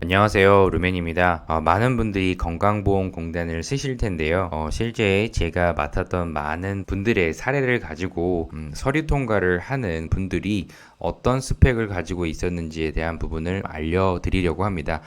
안녕하세요. 루멘입니다. 많은 분들이 건강보험공단을 쓰실 텐데요. 실제 제가 맡았던 많은 분들의 사례를 가지고 서류 통과를 하는 분들이 어떤 스펙을 가지고 있었는지에 대한 부분을 알려드리려고 합니다.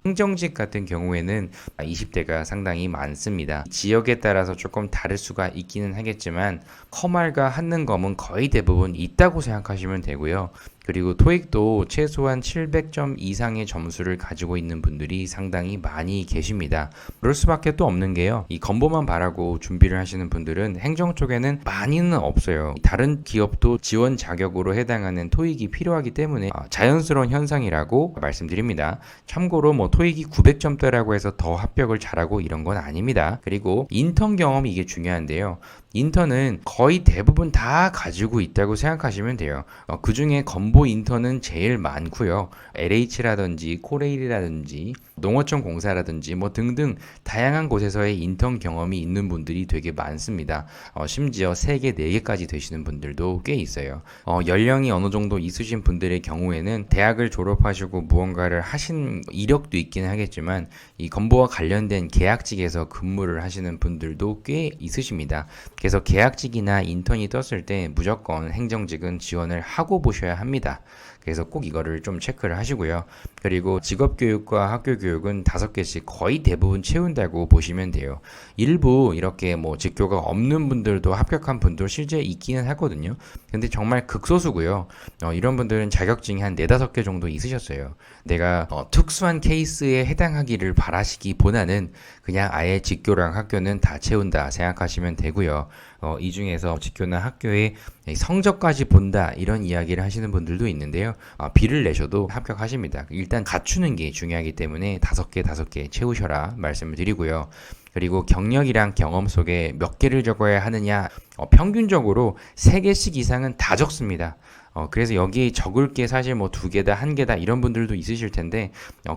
행정직 같은 경우에는 20대가 상당히 많습니다. 지역에 따라서 조금 다를 수가 있기는 하겠지만 커말과 한능검은 거의 대부분 있다고 생각하시면 되고요. 그리고 토익도 최소한 700점 이상의 점수를 가지고 있는 분들이 상당히 많이 계십니다. 그럴 수밖에 또 없는 게요. 이 건보만 바라고 준비를 하시는 분들은 행정 쪽에는 많이는 없어요. 다른 기업도 지원 자격으로 해당하는 토익이 필요하기 때문에 자연스러운 현상이라고 말씀드립니다. 참고로 뭐 토익이 900점대라고 해서 더 합격을 잘하고 이런 건 아닙니다. 그리고 인턴 경험이 이게 중요한데요. 인턴은 거의 대부분 다 가지고 있다고 생각하시면 돼요. 그 중에 건보 인턴은 제일 많고요. LH라든지 코레일이라든지 농어촌 공사라든지 뭐 등등 다양한 곳에서의 인턴 경험이 있는 분들이 되게 많습니다. 심지어 3개, 4개까지 되시는 분들도 꽤 있어요. 연령이 어느 정도 있으신 분들의 경우에는 대학을 졸업하시고 무언가를 하신 이력도 있기는 하겠지만 이 건보와 관련된 계약직에서 근무를 하시는 분들도 꽤 있으십니다. 그래서 계약직이나 인턴이 떴을 때 무조건 행정직은 지원을 하고 보셔야 합니다. 그래서 꼭 이거를 좀 체크를 하시고요. 그리고 직업교육과 학교교육은 5개씩 거의 대부분 채운다고 보시면 돼요. 일부 이렇게 뭐 직교가 없는 분들도 합격한 분도 실제 있기는 하거든요. 근데 정말 극소수고요. 이런 분들은 자격증이 한 4, 5개 정도 있으셨어요. 내가 특수한 케이스에 해당하기를 바라시기보다는 그냥 아예 직교랑 학교는 다 채운다 생각하시면 되고요. 이 중에서 직교나 학교의 성적까지 본다 이런 이야기를 하시는 분들도 있는데요. B를 내셔도 합격하십니다. 일단 갖추는 게 중요하기 때문에 5개 채우셔라 말씀을 드리고요. 그리고 경력이랑 경험 속에 몇 개를 적어야 하느냐, 평균적으로 3개씩 이상은 다 적습니다. 그래서 여기에 적을 게 사실 뭐 2개다, 1개다 이런 분들도 있으실 텐데,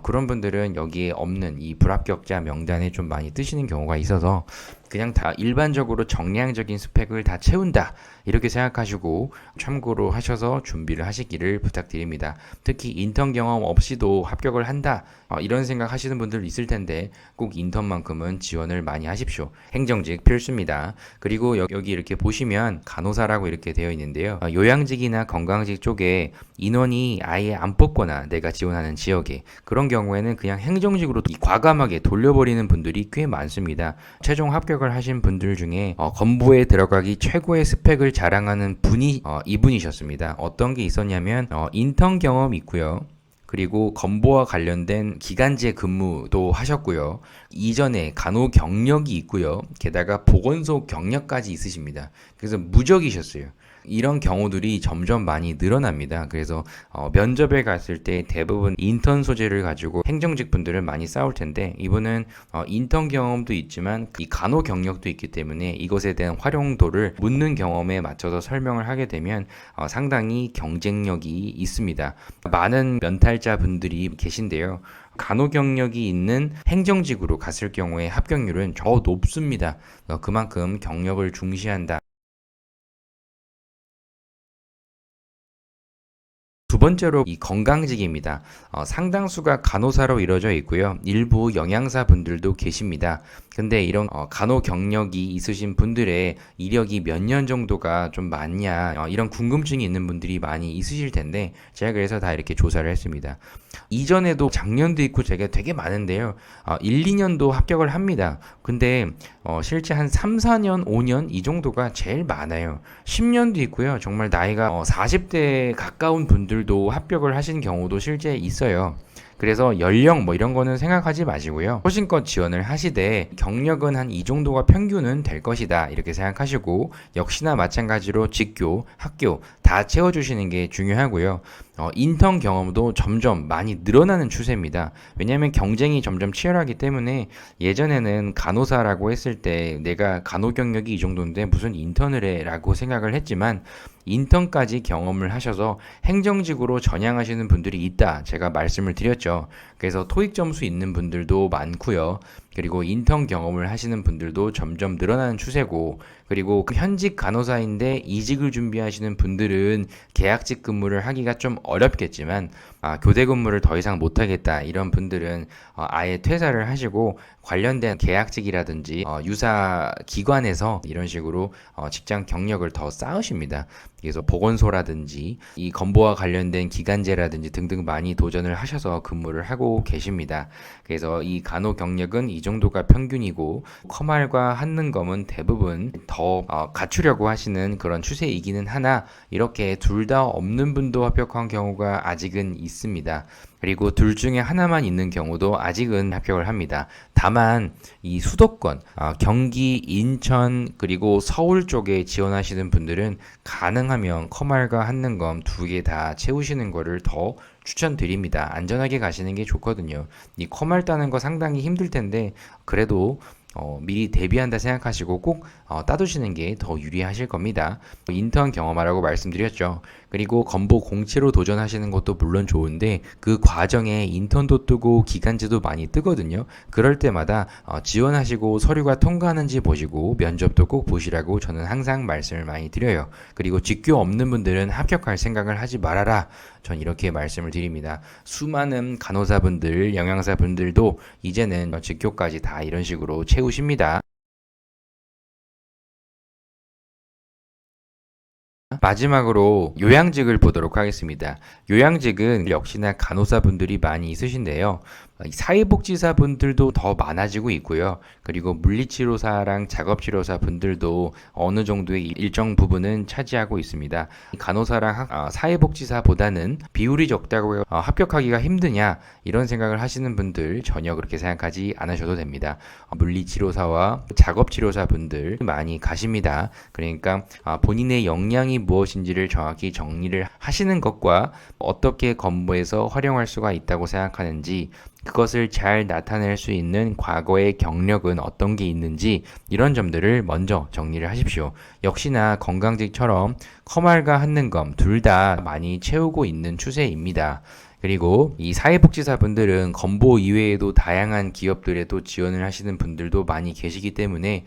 그런 분들은 여기에 없는 이 불합격자 명단에 좀 많이 뜨시는 경우가 있어서 그냥 다 일반적으로 정량적인 스펙을 다 채운다 이렇게 생각하시고 참고로 하셔서 준비를 하시기를 부탁드립니다. 특히 인턴 경험 없이도 합격을 한다 이런 생각 하시는 분들 있을 텐데 꼭 인턴만큼은 지원을 많이 하십시오. 행정직 필수입니다. 그리고 여기 이렇게 보시면 간호사라고 이렇게 되어 있는데요. 요양직이나 건강직 쪽에 인원이 아예 안 뽑거나 내가 지원하는 지역에 그런 경우에는 그냥 행정직으로 과감하게 돌려버리는 분들이 꽤 많습니다. 최종 합격을 하신 분들 중에 건보에 들어가기 최고의 스펙을 자랑하는 분이 이분이셨습니다. 어떤 게 있었냐면 인턴 경험 있고요. 그리고 건보와 관련된 기간제 근무도 하셨고요. 이전에 간호 경력이 있고요. 게다가 보건소 경력까지 있으십니다. 그래서 무적이셨어요. 이런 경우들이 점점 많이 늘어납니다. 그래서 면접에 갔을 때 대부분 인턴 소재를 가지고 행정직 분들은 많이 싸울 텐데 이분은 인턴 경험도 있지만 이 간호 경력도 있기 때문에 이것에 대한 활용도를 묻는 경험에 맞춰서 설명을 하게 되면 상당히 경쟁력이 있습니다. 많은 면탈자 분들이 계신데요. 간호 경력이 있는 행정직으로 갔을 경우에 합격률은 더 높습니다. 그만큼 경력을 중시한다. 두 번째로 이 건강직입니다. 상당수가 간호사로 이루어져 있고요. 일부 영양사 분들도 계십니다. 근데 이런 간호 경력이 있으신 분들의 이력이 몇 년 정도가 좀 많냐 이런 궁금증이 있는 분들이 많이 있으실 텐데 제가 그래서 다 이렇게 조사를 했습니다. 이전에도 작년도 있고 제가 되게 많은데요. 1, 2년도 합격을 합니다. 근데 실제 한 3, 4년, 5년 이 정도가 제일 많아요. 10년도 있고요. 정말 나이가 40대에 가까운 분들도 합격을 하신 경우도 실제 있어요. 그래서 연령 뭐 이런 거는 생각하지 마시고요. 소신껏 지원을 하시되 경력은 한 이 정도가 평균은 될 것이다 이렇게 생각하시고 역시나 마찬가지로 직교, 학교 다 채워주시는 게 중요하고요. 인턴 경험도 점점 많이 늘어나는 추세입니다. 왜냐하면 경쟁이 점점 치열하기 때문에 예전에는 간호사라고 했을 때 내가 간호 경력이 이 정도인데 무슨 인턴을 해 라고 생각을 했지만 인턴까지 경험을 하셔서 행정직으로 전향하시는 분들이 있다 제가 말씀을 드렸죠. 그래서 토익 점수 있는 분들도 많고요. 그리고 인턴 경험을 하시는 분들도 점점 늘어나는 추세고, 그리고 현직 간호사인데 이직을 준비하시는 분들은 계약직 근무를 하기가 좀 어렵겠지만, 교대 근무를 더 이상 못하겠다 이런 분들은 아예 퇴사를 하시고 관련된 계약직이라든지 유사 기관에서 이런 식으로 직장 경력을 더 쌓으십니다. 그래서 보건소라든지 이 건보와 관련된 기간제라든지 등등 많이 도전을 하셔서 근무를 하고 계십니다. 그래서 이 간호 경력은 이 정도가 평균이고, 커말과 한능검은 대부분 더 갖추려고 하시는 그런 추세이기는 하나, 이렇게 둘 다 없는 분도 합격한 경우가 아직은 있습니다. 그리고 둘 중에 하나만 있는 경우도 아직은 합격을 합니다. 다만 이 수도권, 경기, 인천, 그리고 서울 쪽에 지원하시는 분들은 가능하면 커말과 한능검 두 개 다 채우시는 거를 더 추천드립니다. 안전하게 가시는 게 좋거든요. 이 커말 따는 거 상당히 힘들 텐데, 그래도 미리 대비한다 생각하시고 꼭 따두시는 게 더 유리하실 겁니다. 인턴 경험하라고 말씀드렸죠. 그리고 건보 공채로 도전하시는 것도 물론 좋은데, 그 과정에 인턴도 뜨고 기간제도 많이 뜨거든요. 그럴 때마다 지원하시고 서류가 통과하는지 보시고 면접도 꼭 보시라고 저는 항상 말씀을 많이 드려요. 그리고 직교 없는 분들은 합격할 생각을 하지 말아라, 전 이렇게 말씀을 드립니다. 수많은 간호사분들, 영양사분들도 이제는 직교까지 다 이런 식으로 채우십니다. 마지막으로 요양직을 보도록 하겠습니다. 요양직은 역시나 간호사분들이 많이 있으신데요. 사회복지사분들도 더 많아지고 있고요. 그리고 물리치료사랑 작업치료사 분들도 어느 정도의 일정 부분은 차지하고 있습니다. 간호사랑 사회복지사보다는 비율이 적다고 합격하기가 힘드냐, 이런 생각을 하시는 분들 전혀 그렇게 생각하지 않으셔도 됩니다. 물리치료사와 작업치료사 분들 많이 가십니다. 그러니까 본인의 역량이 무엇인지를 정확히 정리를 하시는 것과 어떻게 건보에서 활용할 수가 있다고 생각하는지, 그것을 잘 나타낼 수 있는 과거의 경력은 어떤 게 있는지, 이런 점들을 먼저 정리를 하십시오. 역시나 건강직처럼 커말과 한능검 둘 다 많이 채우고 있는 추세입니다. 그리고 이 사회복지사분들은 건보 이외에도 다양한 기업들에도 지원을 하시는 분들도 많이 계시기 때문에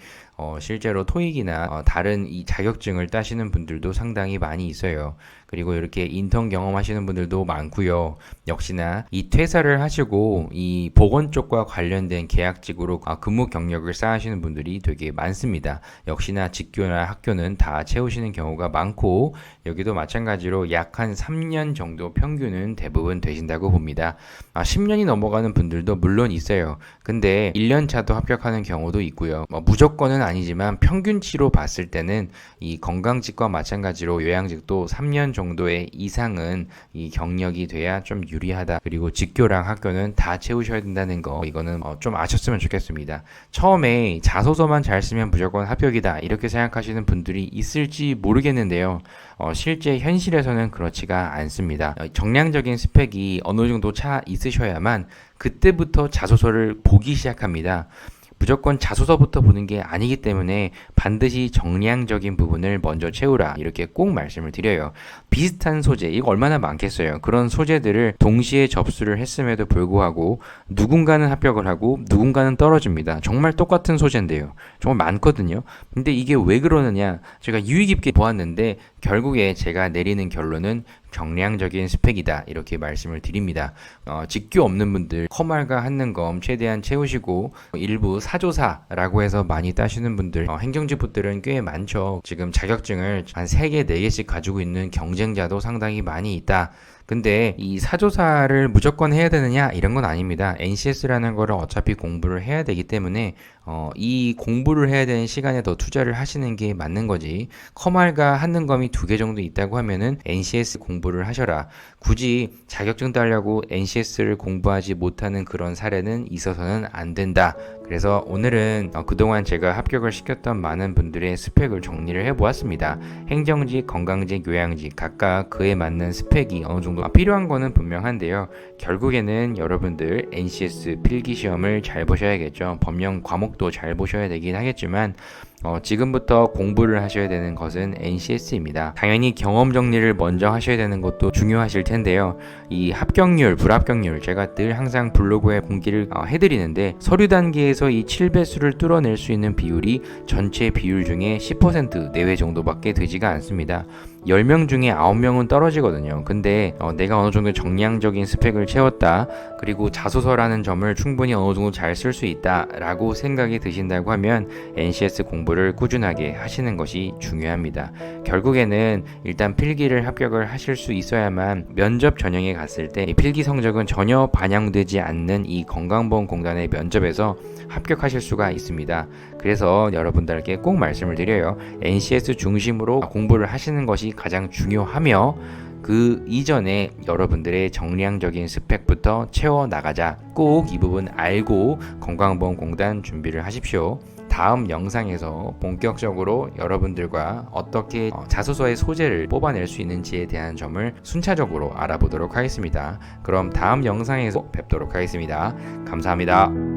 실제로 토익이나 다른 이 자격증을 따시는 분들도 상당히 많이 있어요. 그리고 이렇게 인턴 경험하시는 분들도 많고요. 역시나 이 퇴사를 하시고 이 보건 쪽과 관련된 계약직으로 근무 경력을 쌓으시는 분들이 되게 많습니다. 역시나 직교나 학교는 다 채우시는 경우가 많고, 여기도 마찬가지로 약 한 3년 정도 평균은 대부분 되신다고 봅니다. 10년이 넘어가는 분들도 물론 있어요. 근데 1년 차도 합격하는 경우도 있고요. 무조건은 아니지만 평균치로 봤을 때는 이 건강직과 마찬가지로 요양직도 3년 정도의 이상은 이 경력이 돼야 좀 유리하다. 그리고 직교랑 학교는 다 채우셔야 된다는 거, 이거는 좀 아셨으면 좋겠습니다. 처음에 자소서만 잘 쓰면 무조건 합격이다, 이렇게 생각하시는 분들이 있을지 모르겠는데요. 실제 현실에서는 그렇지가 않습니다. 정량적인 스펙이 어느 정도 차 있으셔야만 그때부터 자소서를 보기 시작합니다. 무조건 자소서부터 보는 게 아니기 때문에 반드시 정량적인 부분을 먼저 채우라, 이렇게 꼭 말씀을 드려요. 비슷한 소재, 이거 얼마나 많겠어요. 그런 소재들을 동시에 접수를 했음에도 불구하고 누군가는 합격을 하고 누군가는 떨어집니다. 정말 똑같은 소재인데요. 정말 많거든요. 근데 이게 왜 그러느냐, 제가 유의 깊게 보았는데 결국에 제가 내리는 결론은 정량적인 스펙이다, 이렇게 말씀을 드립니다. 직교 없는 분들 커말과 한능검 최대한 채우시고, 일부 사조사라고 해서 많이 따시는 분들, 행정직분들은 꽤 많죠. 지금 자격증을 한 3개, 4개씩 가지고 있는 경쟁자도 상당히 많이 있다. 근데 이 사조사를 무조건 해야 되느냐, 이런 건 아닙니다. NCS라는 거를 어차피 공부를 해야 되기 때문에 이 공부를 해야 되는 시간에 더 투자를 하시는 게 맞는 거지. 커말과 한능검이 2개 정도 있다고 하면은 NCS 공부를 하셔라. 굳이 자격증 따려고 NCS를 공부하지 못하는 그런 사례는 있어서는 안 된다. 그래서 오늘은 그동안 제가 합격을 시켰던 많은 분들의 스펙을 정리를 해보았습니다. 행정직, 건강직, 요양직 각각 그에 맞는 스펙이 어느 정도 정도 필요한 거는 분명한데요. 결국에는 여러분들 NCS 필기 시험을 잘 보셔야겠죠. 법령 과목도 잘 보셔야 되긴 하겠지만 지금부터 공부를 하셔야 되는 것은 NCS입니다. 당연히 경험 정리를 먼저 하셔야 되는 것도 중요하실 텐데요. 이 합격률, 불합격률 제가 늘 항상 블로그에 공개를 해드리는데 서류 단계에서 이 7배수를 뚫어낼 수 있는 비율이 전체 비율 중에 10% 내외 정도밖에 되지가 않습니다. 10명 중에 9명은 떨어지거든요. 근데 내가 어느 정도 정량적인 스펙을 채웠다, 그리고 자소서라는 점을 충분히 어느 정도 잘 쓸 수 있다 라고 생각이 드신다고 하면 NCS 공부를 꾸준하게 하시는 것이 중요합니다. 결국에는 일단 필기를 합격을 하실 수 있어야만 면접 전형에 갔을 때 필기 성적은 전혀 반영되지 않는 이 건강보험공단의 면접에서 합격하실 수가 있습니다. 그래서 여러분들께 꼭 말씀을 드려요. NCS 중심으로 공부를 하시는 것이 가장 중요하며, 그 이전에 여러분들의 정량적인 스펙부터 채워나가자. 꼭 이 부분 알고 건강보험공단 준비를 하십시오. 다음 영상에서 본격적으로 여러분들과 어떻게 자소서의 소재를 뽑아낼 수 있는지에 대한 점을 순차적으로 알아보도록 하겠습니다. 그럼 다음 영상에서 뵙도록 하겠습니다. 감사합니다.